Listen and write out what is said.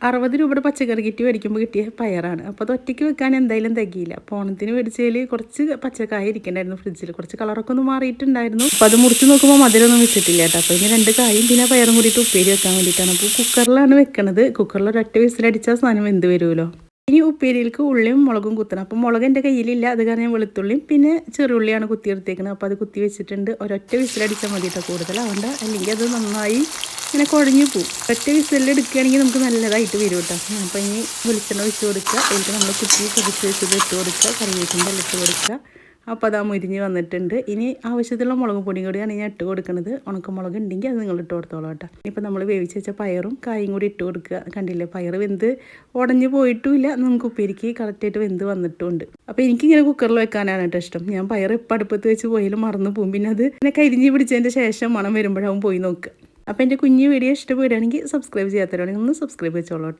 60 രൂപയുടെ പച്ചക്കറി കിറ്റ് മേടിക്കുമ്പോൾ കിട്ടിയ പയറാണ്. അപ്പോൾ അത് ഒറ്റയ്ക്ക് വെക്കാൻ എന്തായാലും തികയില്ല. അപ്പോൾ ഓണത്തിന് മേടിച്ചതിൽ കുറച്ച് പച്ചക്കായ ഇരിക്കണ്ടായിരുന്നു ഫ്രിഡ്ജിൽ. കുറച്ച് കളറൊക്കെ ഒന്ന് മാറിയിട്ടുണ്ടായിരുന്നു. അപ്പോൾ അത് മുറിച്ച് നോക്കുമ്പോൾ മധുരമൊന്നും വെച്ചിട്ടില്ല കേട്ടോ. അപ്പോൾ ഇനി 2 കായും പിന്നെ പയറും കൂടിയിട്ട് ഉപ്പേരി വെക്കാൻ വേണ്ടിയിട്ടാണ്. അപ്പോൾ കുക്കറിലാണ് വെക്കണത്. കുക്കറിൽ ഒരൊറ്റ വിസിലടിച്ചാൽ സാധനം വെന്ത് വരുമല്ലോ. ഇനി ഉപ്പേരിയിലേക്ക് ഉള്ളിയും മുളകും കുത്തണം. അപ്പോൾ മുളക് എൻ്റെ കയ്യിലില്ല. അത് കാരണം ഞാൻ വെളുത്തുള്ളിയും പിന്നെ ചെറുള്ളിയാണ് കുത്തിയെടുത്തേക്കുന്നത്. അപ്പോൾ അത് കുത്തി വെച്ചിട്ടുണ്ട്. ഒരൊറ്റ വിസിലടിച്ചാൽ മതി കേട്ടോ, കൂടുതലാവണ്ട. അല്ലെങ്കിൽ അത് നന്നായി ഇങ്ങനെ കുഴഞ്ഞു പോവും. ഒറ്റ വിസിലെടുക്കുകയാണെങ്കിൽ നമുക്ക് നല്ലതായിട്ട് വരും കേട്ടോ. അപ്പോൾ ഇനി വെളിച്ചെണ്ണ ഒഴിച്ച് കൊടുക്കുക. അതിലേക്ക് നമ്മൾ കുത്തി ചതച്ച് വെച്ചത് ഇട്ട് കൊടുക്കുക. കറിവേപ്പിൻ്റെ ഇട്ട് കൊടുക്കുക. അപ്പോൾ അത് മുരിഞ്ഞ് വന്നിട്ടുണ്ട്. ഇനി ആവശ്യത്തിലുള്ള മുളക് പൊടിയും കൂടിയാണ് ഞാൻ ഇട്ട് കൊടുക്കുന്നത്. ഉണക്കമുളക് ഉണ്ടെങ്കിൽ അത് നിങ്ങൾ ഇട്ട് കൊടുത്തോളൂ കേട്ടോ. ഇപ്പോൾ നമ്മൾ വേവിച്ച് വെച്ച പയറും കായും കൂടി ഇട്ട് കൊടുക്കുക. കണ്ടില്ലേ, പയർ വെന്ത് ഉടഞ്ഞ് പോയിട്ടുമില്ല, നമുക്ക് ഉപ്പേരിക്ക് കറക്റ്റായിട്ട് വെന്ത് വന്നിട്ടുമുണ്ട്. അപ്പോൾ എനിക്കിങ്ങനെ കുക്കറിൽ വെക്കാനാണ് കേട്ടോ ഇഷ്ടം. ഞാൻ പയർ എപ്പോൾ അടുപ്പത്ത് വെച്ച് പോയാലും മറന്നു പോകും. പിന്നെ അത് ഇങ്ങനെ കരിഞ്ഞ് പിടിച്ചതിൻ്റെ ശേഷം മണം വരുമ്പോഴാവും പോയി നോക്കുക. അപ്പോൾ എൻ്റെ കുഞ്ഞു വീഡിയോ ഇഷ്ടപ്പെടുകയാണെങ്കിൽ സബ്സ്ക്രൈബ് ചെയ്യാത്തവരാണെങ്കിൽ ഒന്ന് സബ്സ്ക്രൈബ് വെച്ചോളൂ കേട്ടോ.